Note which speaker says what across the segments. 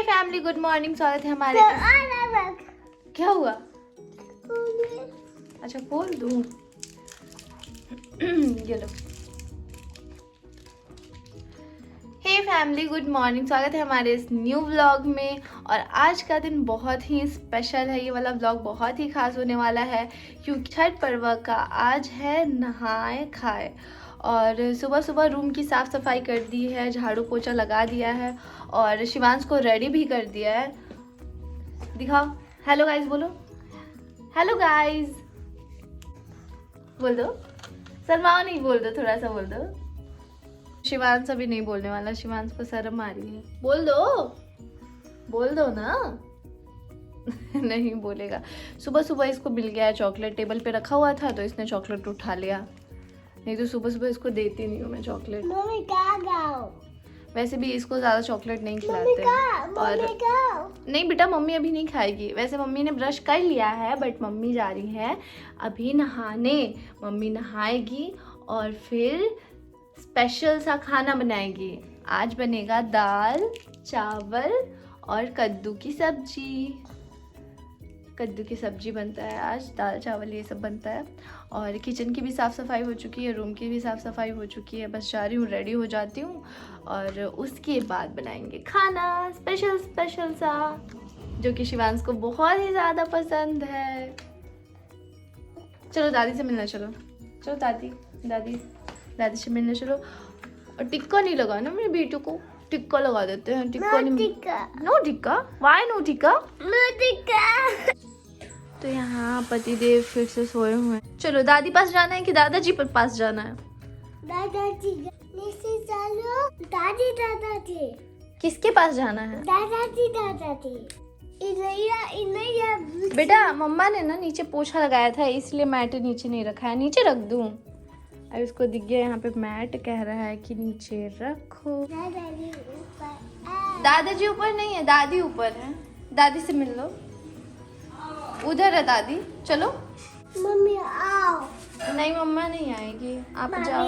Speaker 1: Family, good morning. स्वागत है हमारे। क्या हुआ? अच्छा खोल दूँ। ये लो। Hey family, good morning. स्वागत है हमारे इस न्यू व्लॉग में। और आज का दिन बहुत ही स्पेशल है। ये वाला व्लॉग बहुत ही खास होने वाला है क्योंकि छठ पर्व का आज है नहाए खाए। और सुबह सुबह रूम की साफ़ सफाई कर दी है, झाड़ू पोछा लगा दिया है और शिवांश को रेडी भी कर दिया है। दिखाओ, हेलो गाइस बोलो। हेलो गाइस बोल दो। शर्माओ नहीं, बोल दो, थोड़ा सा बोल दो। शिवांश अभी नहीं बोलने वाला, शिवांश को शर्म आ रही है। बोल दो ना। नहीं बोलेगा। सुबह सुबह इसको मिल गया है चॉकलेट, टेबल पे रखा हुआ था तो इसने चॉकलेट उठा लिया। नहीं तो सुबह सुबह इसको देती नहीं हूँ मैं चॉकलेट।
Speaker 2: मम्मी का गाओ।
Speaker 1: वैसे भी इसको ज़्यादा चॉकलेट नहीं खिलाते हैं। और नहीं बेटा, मम्मी अभी नहीं खाएगी। वैसे मम्मी ने ब्रश कर लिया है बट मम्मी जा रही है अभी नहाने। मम्मी नहाएगी और फिर स्पेशल सा खाना बनाएगी। आज बनेगा दाल चावल और कद्दू की सब्जी। कद्दू की सब्जी बनता है आज, दाल चावल ये सब बनता है। और किचन की भी साफ़ सफाई हो चुकी है, रूम की भी साफ़ सफाई हो चुकी है। बस जा रही हूँ, रेडी हो जाती हूँ और उसके बाद बनाएंगे खाना स्पेशल सा, जो कि शिवांश को बहुत ही ज़्यादा पसंद है। चलो दादी से मिलना, चलो चलो दादी से मिलने चलो। और टिक्का नहीं लगाना मेरे बेटू को, टिक्का लगा देते हैं। टिक्का नहीं, no tikka. Why no tikka? तो यहाँ पतिदेव फिर से सोए हुए हैं। चलो दादी पास जाना है कि दादाजी पर पास जाना है?
Speaker 2: दादाजी चलो। दादाजी
Speaker 1: किसके पास जाना है?
Speaker 2: दादाजी
Speaker 1: बेटा मम्मा ने ना नीचे पोछा लगाया था इसलिए मैट नीचे नहीं रखा है। नीचे रख दूं? अब इसको दिख गया यहाँ पे मैट, कह रहा है कि नीचे रखो। दादाजी ऊपर नहीं है, दादी ऊपर है। दादी से मिल लो, उधर है दादी। चलो
Speaker 2: मम्मी आओ।
Speaker 1: नहीं मम्मा नहीं आएगी, आप जाओ।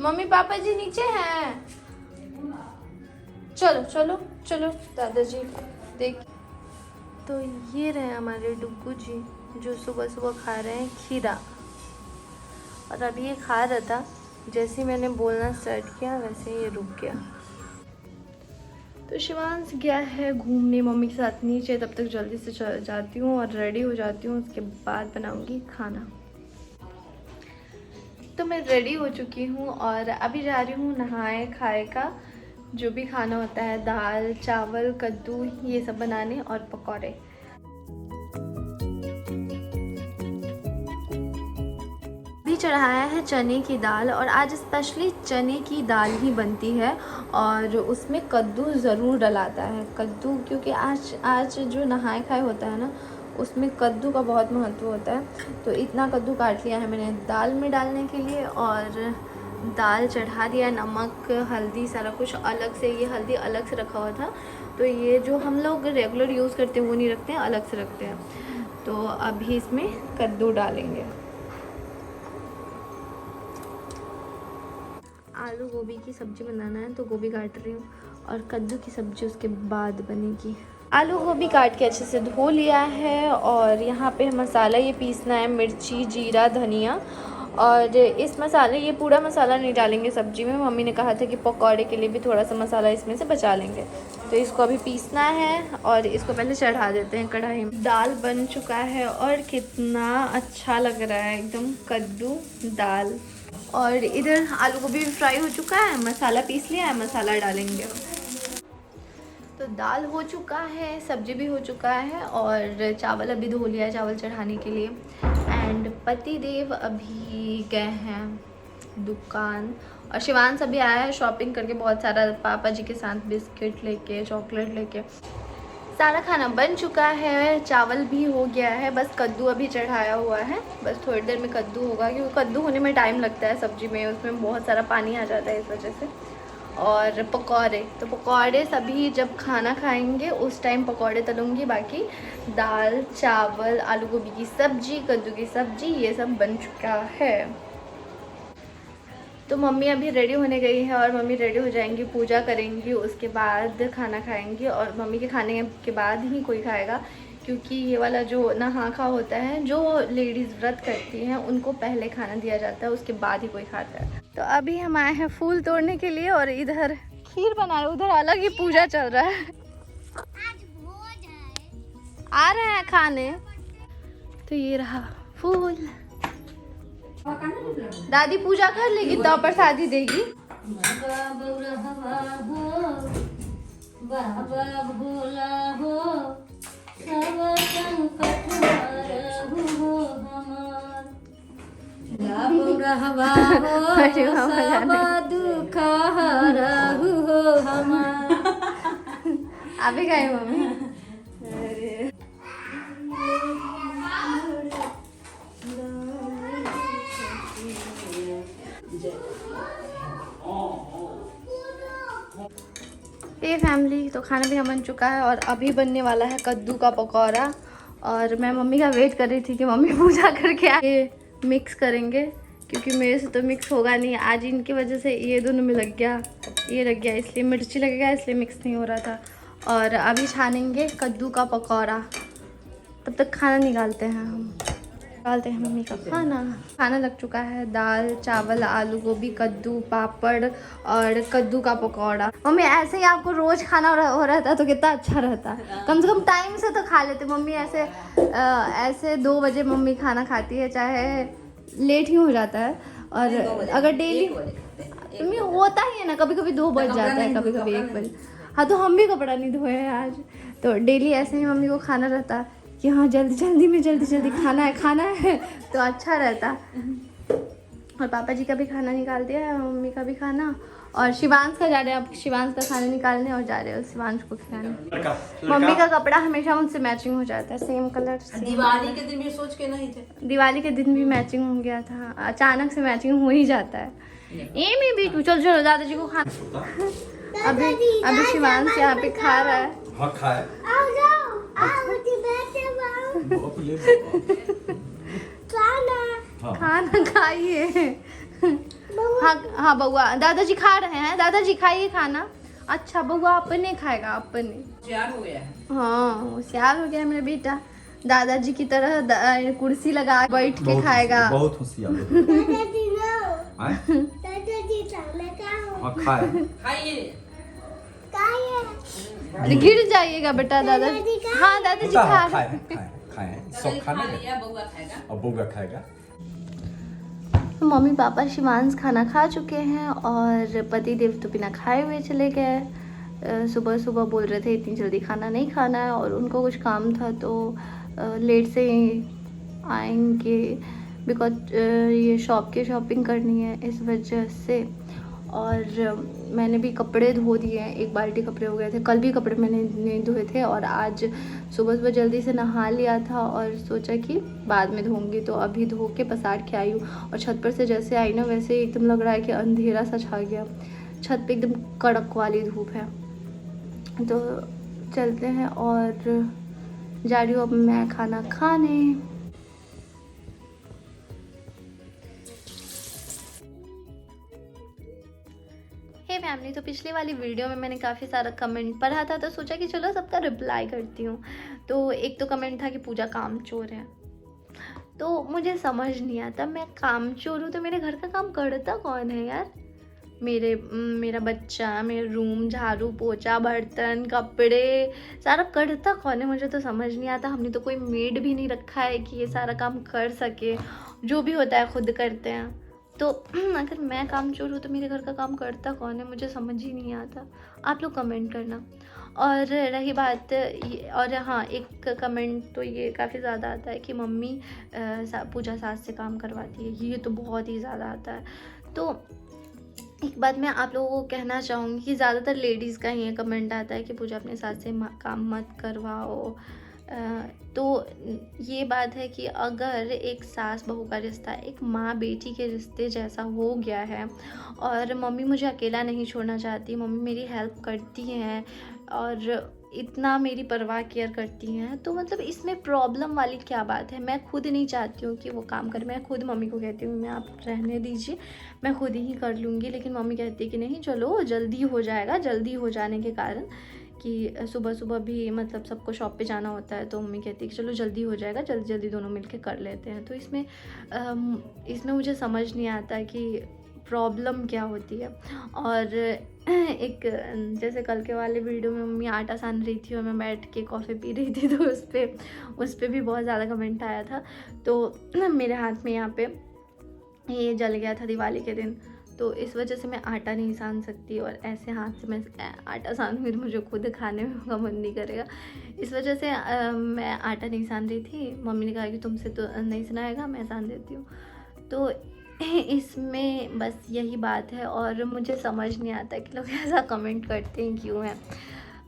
Speaker 1: मम्मी पापा जी नीचे हैं। चलो चलो चलो दादाजी देख। तो ये रहे हमारे डुग्गू जी जो सुबह सुबह खा रहे हैं खीरा। और अभी ये खा रहा था, जैसे ही मैंने बोलना स्टार्ट किया वैसे ही ये रुक गया। तो शिवांश गया है घूमने मम्मी के साथ नीचे। तब तक जल्दी से चल जाती हूँ और रेडी हो जाती हूँ, उसके बाद बनाऊँगी खाना। तो मैं रेडी हो चुकी हूँ और अभी जा रही हूँ नहाए खाए का जो भी खाना होता है, दाल चावल कद्दू ये सब बनाने और पकौड़े। चढ़ाया है चने की दाल और आज स्पेशली चने की दाल ही बनती है और उसमें कद्दू ज़रूर डलाता है। कद्दू क्योंकि आज जो नहाए खाए होता है ना, उसमें कद्दू का बहुत महत्व होता है। तो इतना कद्दू काट लिया है मैंने दाल में डालने के लिए और दाल चढ़ा दिया। नमक हल्दी सारा कुछ अलग से, ये हल्दी अलग से रखा हुआ था। तो ये जो हम लोग रेगुलर यूज़ करते हैं वो नहीं रखते हैं, अलग से रखते हैं। तो अभी इसमें कद्दू डालेंगे। आलू गोभी की सब्ज़ी बनाना है तो गोभी काट रही हूँ और कद्दू की सब्ज़ी उसके बाद बनेगी। आलू गोभी काट के अच्छे से धो लिया है और यहाँ पे मसाला ये पीसना है, मिर्ची जीरा धनिया। और इस मसाले, ये पूरा मसाला नहीं डालेंगे सब्ज़ी में। मम्मी ने कहा था कि पकौड़े के लिए भी थोड़ा सा मसाला इसमें से बचा लेंगे। तो इसको अभी पीसना है और इसको पहले चढ़ा देते हैं कढ़ाई में। दाल बन चुका है और कितना अच्छा लग रहा है एकदम कद्दू दाल। और इधर आलू गोभी भी फ्राई हो चुका है, मसाला पीस लिया है, मसाला डालेंगे। तो दाल हो चुका है, सब्जी भी हो चुका है और चावल अभी धो लिया है चावल चढ़ाने के लिए। एंड पतिदेव अभी गए हैं दुकान और शिवांश अभी आया है शॉपिंग करके बहुत सारा, पापा जी के साथ बिस्किट लेके चॉकलेट लेके। सारा खाना बन चुका है, चावल भी हो गया है, बस कद्दू अभी चढ़ाया हुआ है। बस थोड़ी देर में कद्दू होगा क्योंकि कद्दू होने में टाइम लगता है सब्जी में, उसमें बहुत सारा पानी आ जाता है इस वजह से। और पकौड़े, तो पकौड़े सभी जब खाना खाएंगे उस टाइम पकौड़े तलूँगी। बाकी दाल चावल आलू गोभी की सब्जी कद्दू की सब्जी ये सब बन चुका है। तो मम्मी अभी रेडी होने गई है और मम्मी रेडी हो जाएंगी, पूजा करेंगी, उसके बाद खाना खाएंगी। और मम्मी के खाने के बाद ही कोई खाएगा, क्योंकि ये वाला जो नहा खा होता है, जो लेडीज़ व्रत करती हैं उनको पहले खाना दिया जाता है, उसके बाद ही कोई खाता है। तो अभी हम आए हैं फूल तोड़ने के लिए और इधर खीर बना रहे, उधर अलग ही पूजा चल रहा है।
Speaker 2: आज भोज है।
Speaker 1: आ रहे हैं खाने। तो ये रहा फूल। दादी पूजा कर लेगी तो प्रसादी देगी।
Speaker 3: बाबा भोला हो सब संकट हरहु हो हमार। बाबू रहवा हो सब दुख हरहु हो हमार।
Speaker 1: अभी गए मम्मी। ये फैमिली तो खाना भी बन चुका है और अभी बनने वाला है कद्दू का पकौड़ा। और मैं मम्मी का वेट कर रही थी कि मम्मी पूजा करके आए। मिक्स करेंगे क्योंकि मेरे से तो मिक्स होगा नहीं। आज इनकी वजह से ये दोनों में लग गया, ये लग गया, इसलिए मिर्ची लगेगा, इसलिए मिक्स नहीं हो रहा था। और अभी छानेंगे कद्दू का पकौड़ा। तब तक खाना निकालते हैं हम। निकालते हैं मम्मी का खाना लग चुका है। दाल चावल आलू गोभी कद्दू पापड़ और कद्दू का पकौड़ा। मम्मी ऐसे ही आपको रोज खाना हो रहता तो कितना अच्छा रहता। कम से कम टाइम से तो खा लेते। मम्मी ऐसे 2 बजे मम्मी खाना खाती है, चाहे लेट ही हो जाता है। और अगर डेली मम्मी होता ही है ना, कभी कभी 2 बज जाता है, कभी कभी 1 बजे। हाँ तो हम भी कपड़ा नहीं धोए हैं आज। तो डेली ऐसे ही मम्मी को खाना रहता कि हाँ जल्दी खाना है तो अच्छा रहता। और पापा जी का भी खाना निकाल दिया है, मम्मी का भी खाना। और शिवांश का जा रहे हैं, अब शिवांश का खाना निकालने और जा रहे हैं शिवांश को खिलाने। मम्मी का कपड़ा हमेशा मुझसे मैचिंग हो जाता है, सेम कलर।
Speaker 3: दिवाली के दिन भी सोच के नहीं थे।
Speaker 1: दिवाली के दिन भी मैचिंग हो गया था, अचानक से मैचिंग हो ही जाता है। ये में भी तू चल दादाजी को खाना। अभी शिवांश यहाँ पे खा रहा है।
Speaker 4: हाँ खाए।
Speaker 1: खाना खाइए। हाँ बउआ, दादाजी खा रहे हैं, दादाजी खाइए खाना। अच्छा बउआ अपने खाएगा, अपने
Speaker 3: होशियार हो गया है।
Speaker 1: हाँ होशियार हो गया मेरा बेटा। दादाजी की तरह कुर्सी लगा बैठ के खाएगा।
Speaker 4: बहुत होशियार।
Speaker 3: खाइए
Speaker 1: गिर जाइएगा बेटा। दादाजी हाँ दादाजी खा रहे हैं।
Speaker 4: सब खाना
Speaker 3: बउआ खाएगा।
Speaker 4: अब बउआ खाएगा।
Speaker 1: मम्मी पापा शिवांश खाना खा चुके हैं और पति देव तो बिना खाए हुए चले गए। सुबह सुबह बोल रहे थे इतनी जल्दी खाना नहीं खाना है, और उनको कुछ काम था तो लेट से आएंगे, बिकॉज ये शॉप की शॉपिंग करनी है इस वजह से। और मैंने भी कपड़े धो दिए हैं, 1 बाल्टी कपड़े हो गए थे। कल भी कपड़े मैंने नहीं धोए थे और आज सुबह सुबह जल्दी से नहा लिया था और सोचा कि बाद में धोऊंगी, तो अभी धो के पसार के आई हूँ। और छत पर से जैसे आई ना वैसे एकदम लग रहा है कि अंधेरा सा छा गया। छत पे एकदम कड़क वाली धूप है। तो चलते हैं और जा रही हूँ अब मैं खाना खाने। फैमिली तो पिछली वाली वीडियो में मैंने काफ़ी सारा कमेंट पढ़ा था, तो सोचा कि चलो सबका रिप्लाई करती हूँ। तो एक तो कमेंट था कि पूजा कामचोर है। तो मुझे समझ नहीं आता, मैं कामचोर हूँ तो मेरे घर का काम करता कौन है यार? मेरा बच्चा, मेरा रूम, झाड़ू पोछा बर्तन कपड़े सारा करता कौन है? मुझे तो समझ नहीं आता। हमने तो कोई मेड भी नहीं रखा है कि ये सारा काम कर सके। जो भी होता है खुद करते हैं। तो अगर मैं कामचोर हूँ तो मेरे घर का काम करता कौन है? मुझे समझ ही नहीं आता। आप लोग कमेंट करना। और रही बात और हाँ, एक कमेंट तो ये काफ़ी ज़्यादा आता है कि मम्मी पूजा सास से काम करवाती है। ये तो बहुत ही ज़्यादा आता है। तो एक बात मैं आप लोगों को कहना चाहूँगी कि ज़्यादातर लेडीज़ का ही ये कमेंट आता है कि पूजा अपने सास से काम मत करवाओ, तो ये बात है कि अगर एक सास बहू का रिश्ता एक माँ बेटी के रिश्ते जैसा हो गया है और मम्मी मुझे अकेला नहीं छोड़ना चाहती, मम्मी मेरी हेल्प करती हैं और इतना मेरी परवाह केयर करती हैं, तो मतलब इसमें प्रॉब्लम वाली क्या बात है। मैं खुद नहीं चाहती हूँ कि वो काम करे, मैं खुद मम्मी को कहती हूँ मैं आप रहने दीजिए, मैं खुद ही कर लूँगी, लेकिन मम्मी कहती है कि नहीं चलो जल्दी हो जाएगा। जल्दी हो जाने के कारण कि सुबह सुबह भी मतलब सबको शॉप पे जाना होता है, तो मम्मी कहती है कि चलो जल्दी हो जाएगा, जल्दी जल्दी दोनों मिलके कर लेते हैं। तो इसमें मुझे समझ नहीं आता कि प्रॉब्लम क्या होती है। और एक जैसे कल के वाले वीडियो में मम्मी आटा सान रही थी और मैं बैठ के कॉफ़ी पी रही थी, तो उस पर भी बहुत ज़्यादा कमेंट आया था। तो मेरे हाथ में यहाँ पे ये जल गया था दिवाली के दिन, तो इस वजह से मैं आटा नहीं सान सकती और ऐसे हाथ से मैं आटा सानूंगी तो मुझे खुद खाने में का मन नहीं करेगा। इस वजह से मैं आटा नहीं सान रही थी। मम्मी ने कहा कि तुमसे तो नहीं सनाएगा, मैं सान देती हूँ। तो इसमें बस यही बात है और मुझे समझ नहीं आता कि लोग ऐसा कमेंट करते हैं क्यों है।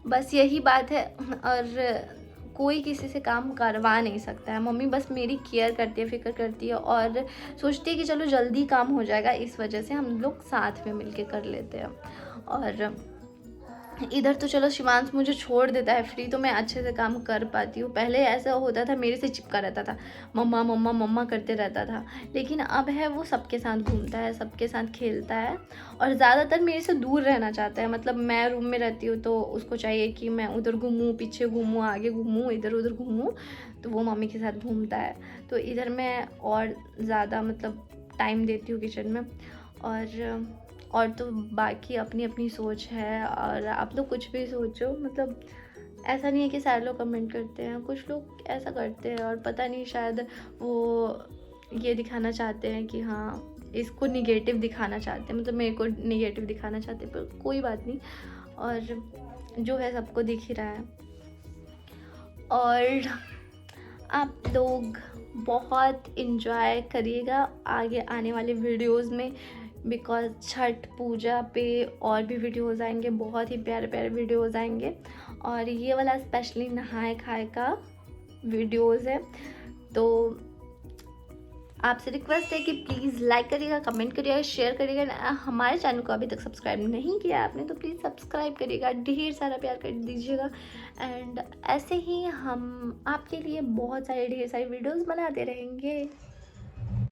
Speaker 1: बस यही बात है और कोई किसी से काम करवा नहीं सकता है। मम्मी बस मेरी केयर करती है, फिक्र करती है और सोचती है कि चलो जल्दी काम हो जाएगा, इस वजह से हम लोग साथ में मिलके कर लेते हैं। और इधर तो चलो शिवांश मुझे छोड़ देता है फ्री, तो मैं अच्छे से काम कर पाती हूँ। पहले ऐसा होता था मेरे से चिपका रहता था, मम्मा मम्मा मम्मा करते रहता था, लेकिन अब है वो सबके साथ घूमता है, सबके साथ खेलता है और ज़्यादातर मेरे से दूर रहना चाहता है। मतलब मैं रूम में रहती हूँ तो उसको चाहिए कि मैं उधर घूमूँ, पीछे घूमूँ, आगे घूमूँ, इधर उधर घूमूँ, तो वो मम्मी के साथ घूमता है। तो इधर मैं और ज़्यादा मतलब टाइम देती हूँ किचन में। और तो बाकी अपनी अपनी सोच है और आप लोग कुछ भी सोचो, मतलब ऐसा नहीं है कि सारे लोग कमेंट करते हैं, कुछ लोग ऐसा करते हैं और पता नहीं शायद वो ये दिखाना चाहते हैं कि हाँ इसको निगेटिव दिखाना चाहते हैं, मतलब मेरे को निगेटिव दिखाना चाहते हैं, पर कोई बात नहीं। और जो है सबको दिख ही रहा है। और आप लोग बहुत इन्जॉय करिएगा आगे आने वाले वीडियोस में, बिकॉज छठ पूजा पे और भी वीडियोस आएंगे, बहुत ही प्यारे प्यारे वीडियोस आएंगे। और ये वाला स्पेशली नहाए खाए का वीडियोस है। तो आपसे रिक्वेस्ट है कि प्लीज़ लाइक करिएगा, कमेंट करिएगा, शेयर करिएगा। हमारे चैनल को अभी तक सब्सक्राइब नहीं किया आपने तो प्लीज़ सब्सक्राइब करिएगा, ढेर सारा प्यार कर दीजिएगा। एंड ऐसे ही हम आपके लिए बहुत सारे ढेर सारे वीडियोस बनाते रहेंगे।